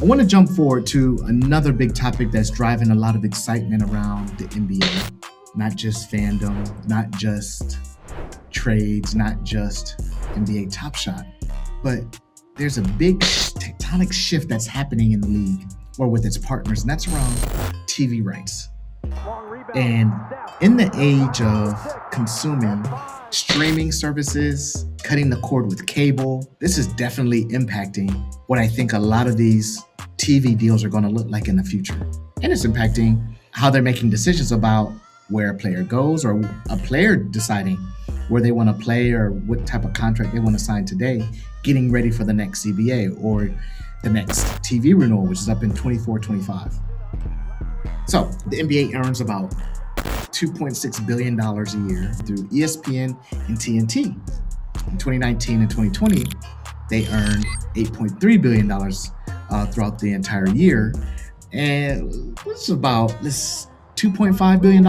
I want to jump forward to another big topic that's driving a lot of excitement around the NBA. Not just fandom, not just trades, not just NBA Top Shot, but there's a big tectonic shift that's happening in the league or with its partners, and that's around TV rights. And in the age of consuming streaming services, cutting the cord with cable, this is definitely impacting what I think a lot of these TV deals are going to look like in the future. And it's impacting how they're making decisions about where a player goes, or a player deciding where they want to play or what type of contract they want to sign today, getting ready for the next CBA or the next TV renewal, which is up in 24-25. So the NBA earns about $2.6 billion a year through ESPN and TNT. In 2019 and 2020, they earned $8.3 billion throughout the entire year. And this is about $2.5 billion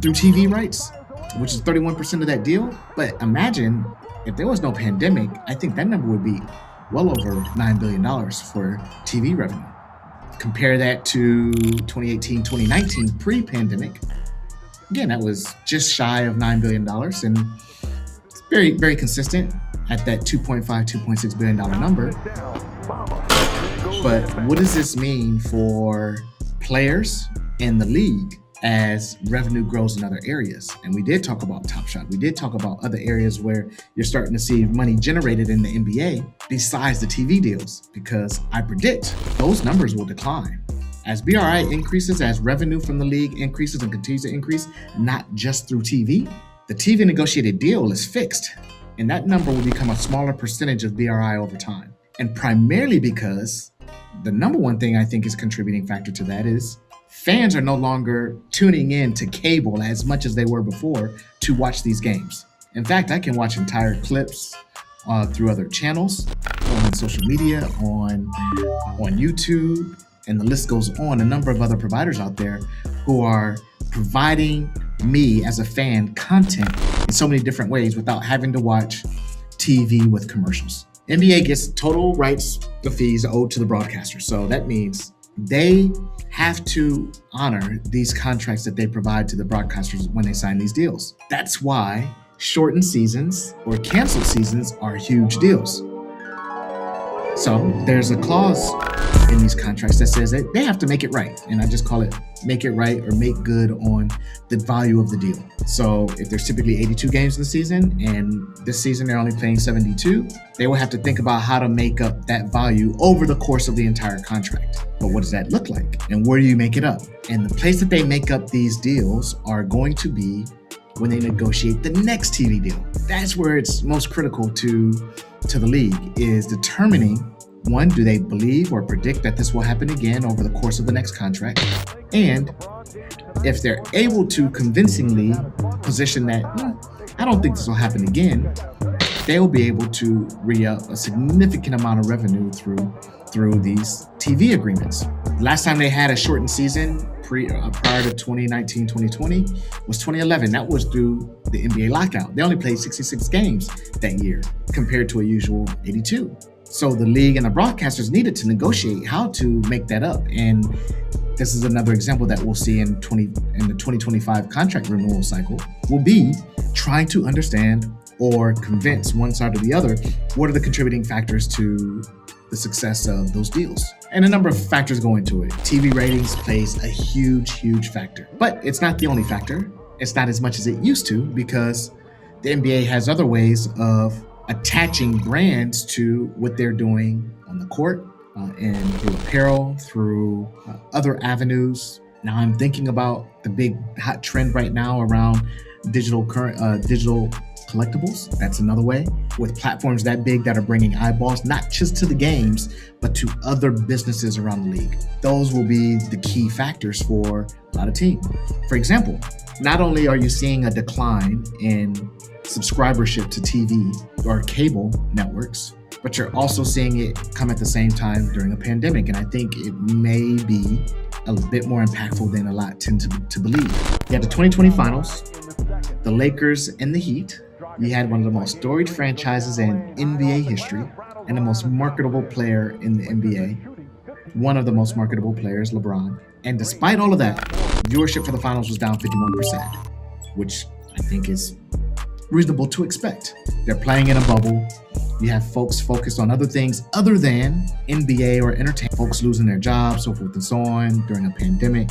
through TV rights, which is 31% of that deal. But imagine if there was no pandemic, I think that number would be well over $9 billion for TV revenue. Compare that to 2018, 2019, pre-pandemic. Again, that was just shy of $9 billion, and it's very, very consistent at that $2.6 billion number. But what does this mean for players in the league as revenue grows in other areas? And we did talk about Top Shot. We did talk about other areas where you're starting to see money generated in the NBA besides the TV deals, because I predict those numbers will decline. As BRI increases, as revenue from the league increases and continues to increase, not just through TV, the TV negotiated deal is fixed, and that number will become a smaller percentage of BRI over time. And primarily because the number one thing I think is contributing factor to that is fans are no longer tuning in to cable as much as they were before to watch these games. In fact, I can watch entire clips through other channels, on social media, on YouTube, and the list goes on. A number of other providers out there who are providing me as a fan content in so many different ways without having to watch TV with commercials. NBA gets total rights, the fees owed to the broadcaster. So that means they have to honor these contracts that they provide to the broadcasters when they sign these deals. That's why shortened seasons or canceled seasons are huge deals. So there's a clause in these contracts that says that they have to make it right. And I just call it make it right or make good on the value of the deal. So if there's typically 82 games in the season and this season they're only playing 72, they will have to think about how to make up that value over the course of the entire contract. But what does that look like? And where do you make it up? And the place that they make up these deals are going to be when they negotiate the next TV deal. That's where it's most critical to the league, is determining, one, do they believe or predict that this will happen again over the course of the next contract? And if they're able to convincingly position that, I don't think this will happen again, they'll be able to re-up a significant amount of revenue through these TV agreements. Last time they had a shortened season prior to 2019-2020 was 2011. That was through the NBA lockout. They only played 66 games that year compared to a usual 82. So the league and the broadcasters needed to negotiate how to make that up. And this is another example that we'll see in the 2025 contract renewal cycle, will be trying to understand or convince one side or the other what are the contributing factors to the success of those deals. And a number of factors go into it. TV ratings plays a huge factor, but it's not the only factor. It's not as much as it used to, because the NBA has other ways of attaching brands to what they're doing on the court, and through apparel, through other avenues. Now I'm thinking about the big hot trend right now around digital collectibles. That's another way, with platforms that big that are bringing eyeballs, not just to the games, but to other businesses around the league. Those will be the key factors for a lot of teams. For example, not only are you seeing a decline in subscribership to TV or cable networks, but you're also seeing it come at the same time during a pandemic. And I think it may be a bit more impactful than a lot tend to believe. You had the 2020 finals, the Lakers and the Heat. You had one of the most storied franchises in NBA history and the most marketable player in the NBA one of the most marketable players, LeBron. And despite all of that, viewership for the finals was down 51%, which I think is reasonable to expect. They're playing in a bubble. You have folks focused on other things other than NBA or entertainment, folks losing their jobs, so forth and so on during a pandemic,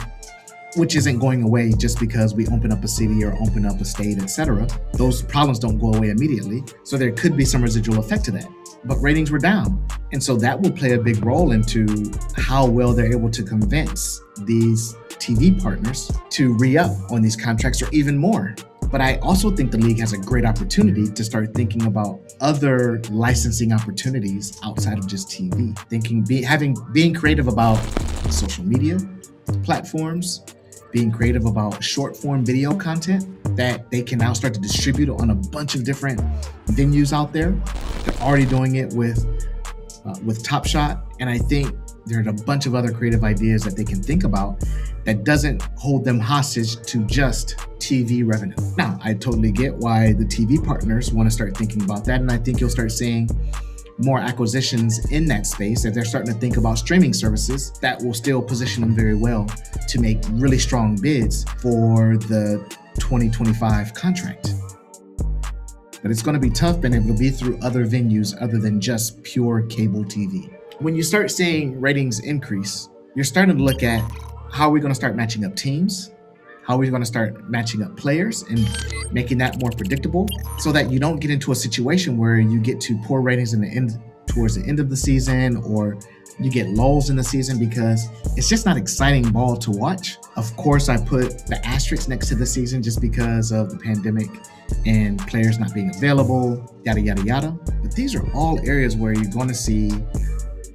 which isn't going away just because we open up a city or open up a state, etc. Those problems don't go away immediately. So there could be some residual effect to that. But ratings were down. And so that will play a big role into how well they're able to convince these TV partners to re-up on these contracts or even more. But I also think the league has a great opportunity to start thinking about other licensing opportunities outside of just TV. Being creative about social media platforms, being creative about short form video content that they can now start to distribute on a bunch of different venues out there. They're already doing it with Top Shot, and I think there's a bunch of other creative ideas that they can think about that doesn't hold them hostage to just TV revenue. Now, I totally get why the TV partners want to start thinking about that, and I think you'll start seeing more acquisitions in that space as they're starting to think about streaming services that will still position them very well to make really strong bids for the 2025 contract. But it's going to be tough being able to be through other venues other than just pure cable TV. When you start seeing ratings increase, you're starting to look at how are we going to start matching up teams? How are we going to start matching up players and making that more predictable so that you don't get into a situation where you get to poor ratings towards the end of the season, or you get lulls in the season because it's just not exciting ball to watch. Of course, I put the asterisk next to the season just because of the pandemic and players not being available, yada, yada, yada. But these are all areas where you're going to see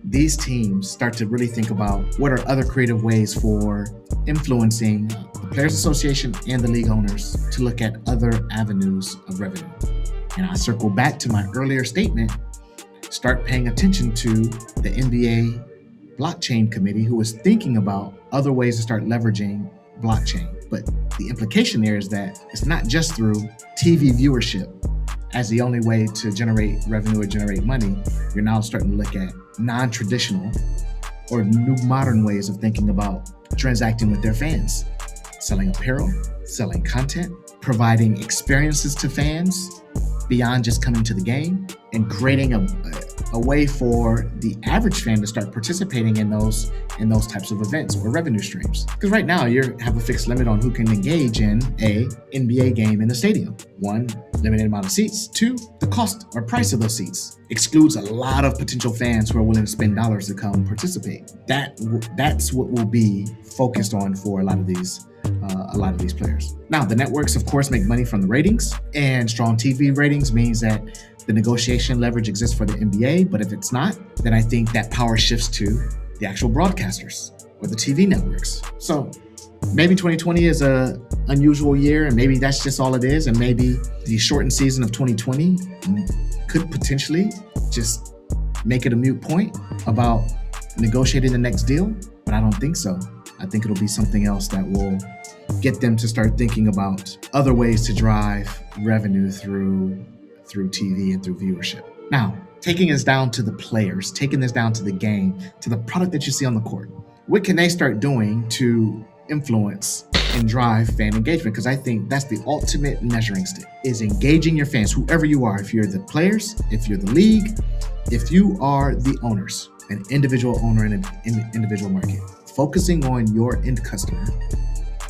these teams start to really think about what are other creative ways for influencing the Players Association and the league owners to look at other avenues of revenue. And I circle back to my earlier statement, start paying attention to the NBA blockchain committee who is thinking about other ways to start leveraging blockchain. But the implication there is that it's not just through TV viewership as the only way to generate revenue or generate money. You're now starting to look at non-traditional or new modern ways of thinking about transacting with their fans, selling apparel, selling content, providing experiences to fans beyond just coming to the game, and creating a way for the average fan to start participating in those types of events or revenue streams. Because right now you have a fixed limit on who can engage in a NBA game in the stadium. One, limited amount of seats. Two, the cost or price of those seats excludes a lot of potential fans who are willing to spend dollars to come participate. That's what will be focused on for a lot of these players. Now, the networks, of course, make money from the ratings, and strong TV ratings means that the negotiation leverage exists for the NBA. But if it's not, then I think that power shifts to the actual broadcasters or the TV networks. So maybe 2020 is a unusual year, and maybe that's just all it is. And maybe the shortened season of 2020 could potentially just make it a moot point about negotiating the next deal. But I don't think so. I think it'll be something else that will get them to start thinking about other ways to drive revenue through TV and through viewership. Now, taking us down to the players, taking this down to the game, to the product that you see on the court. What can they start doing to influence and drive fan engagement? Because I think that's the ultimate measuring stick, is engaging your fans, whoever you are. If you're the players, if you're the league, if you are the owners, an individual owner in an individual market, focusing on your end customer,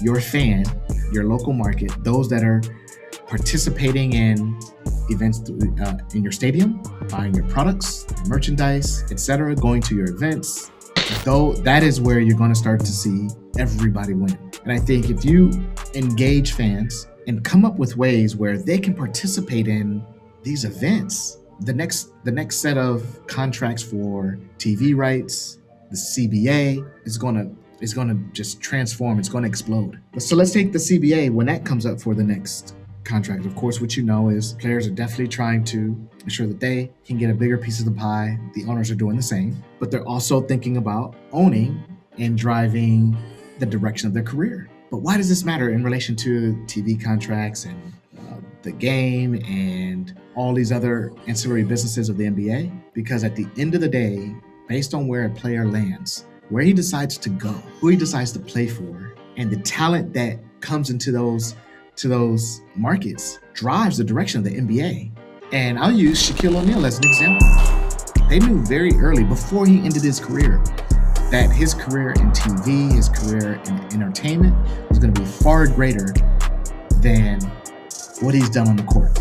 your fan, your local market, those that are participating in events in your stadium, buying your products, merchandise, etc., going to your events. Though that is where you're going to start to see everybody win. And I think if you engage fans and come up with ways where they can participate in these events, the next set of contracts for TV rights, the CBA is going to just transform. It's going to explode. So let's take the CBA when that comes up for the next contract. Of course, what you know is players are definitely trying to ensure that they can get a bigger piece of the pie. The owners are doing the same, but they're also thinking about owning and driving the direction of their career. But why does this matter in relation to TV contracts and the game and all these other ancillary businesses of the NBA? Because at the end of the day, based on where a player lands, where he decides to go, who he decides to play for, and the talent that comes into those markets drives the direction of the NBA. And I'll use Shaquille O'Neal as an example. They knew very early, before he ended his career, that his career in TV, his career in entertainment was going to be far greater than what he's done on the court.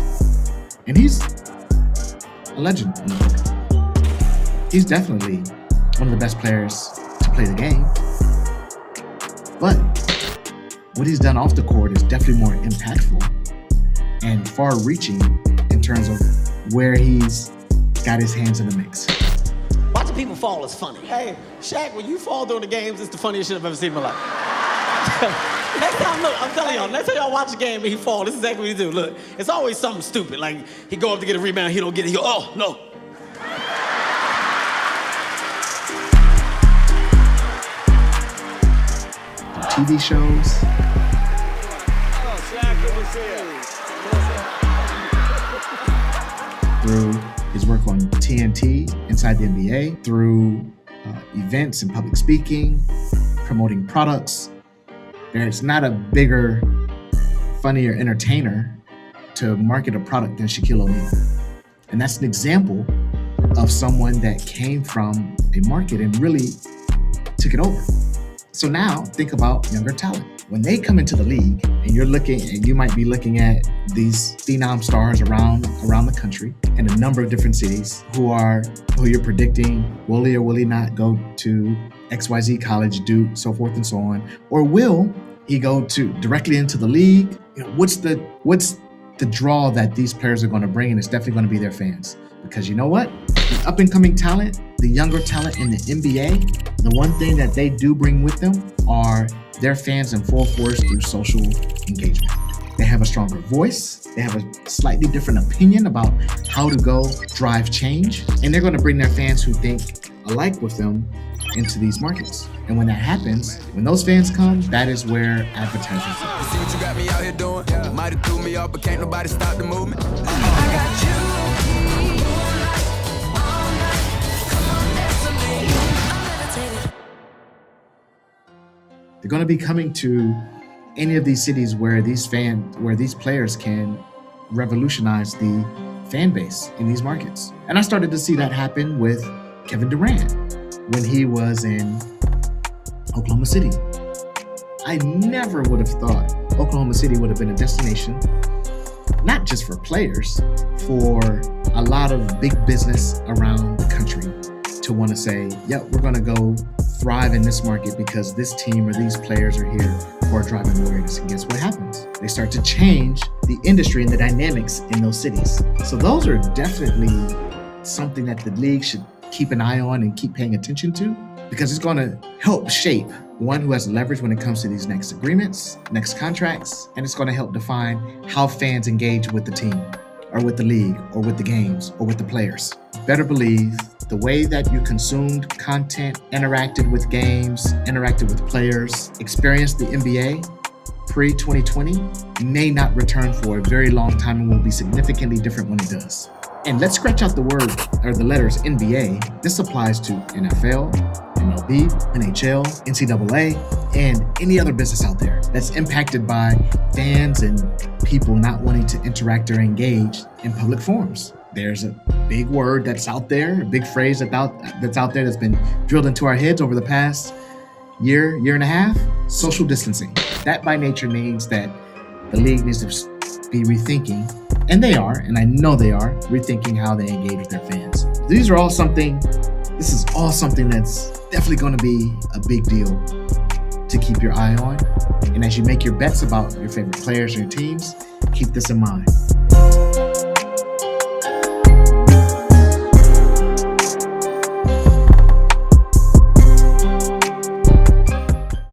And he's a legend on the court. He's definitely one of the best players to play the game. But what he's done off the court is definitely more impactful and far-reaching in terms of where he's got his hands in the mix. Watching people fall is funny. Hey, Shaq, when you fall during the games, it's the funniest shit I've ever seen in my life. Next time, look, I'm telling y'all, next time y'all watch a game and he fall, this is exactly what he do. Look, it's always something stupid. Like, he go up to get a rebound, he don't get it, he go, oh, no. TV shows. Oh, Shaq, good to see you. Through his work on TNT inside the NBA, through events and public speaking, promoting products. There's not a bigger, funnier entertainer to market a product than Shaquille O'Neal. And that's an example of someone that came from a market and really took it over. So now think about younger talent. When they come into the league and you might be looking at these phenom stars around the country in a number of different cities who you're predicting will he or will he not go to XYZ college, Duke, so forth and so on, or will he go directly into the league? What's the draw that these players are going to bring? And it's definitely going to be their fans. Because you know what? The up and coming talent, the younger talent in the NBA, the one thing that they do bring with them are their fans in full force through social engagement. They have a stronger voice. They have a slightly different opinion about how to go drive change. And they're going to bring their fans who think alike with them into these markets. And when that happens, when those fans come, that is where advertisers are. See what you got me out here doing? You might have threw me off, but can't nobody stop the movement. I got you. They're going to be coming to any of these cities where these players can revolutionize the fan base in these markets. And I started to see that happen with Kevin Durant when he was in Oklahoma City. I never would have thought Oklahoma City would have been a destination, not just for players, for a lot of big business around the country to want to say, yeah, we're going to go thrive in this market because this team or these players are here for driving awareness. And guess what happens? They start to change the industry and the dynamics in those cities. So those are definitely something that the league should keep an eye on and keep paying attention to, because it's going to help shape one who has leverage when it comes to these next agreements, next contracts, and it's going to help define how fans engage with the team or with the league or with the games or with the players. Better believe the way that you consumed content, interacted with games, interacted with players, experienced the NBA pre-2020 may not return for a very long time and will be significantly different when it does. And let's scratch out the word or the letters NBA. This applies to NFL, MLB, NHL, NCAA, and any other business out there that's impacted by fans and people not wanting to interact or engage in public forums. There's a big word that's out there, a big phrase that's out there that's been drilled into our heads over the past year and a half: social distancing. That by nature means that the league needs to be rethinking, and they are, and I know they are, rethinking how they engage with their fans. This is all something that's definitely going to be a big deal to keep your eye on. And as you make your bets about your favorite players or your teams, keep this in mind.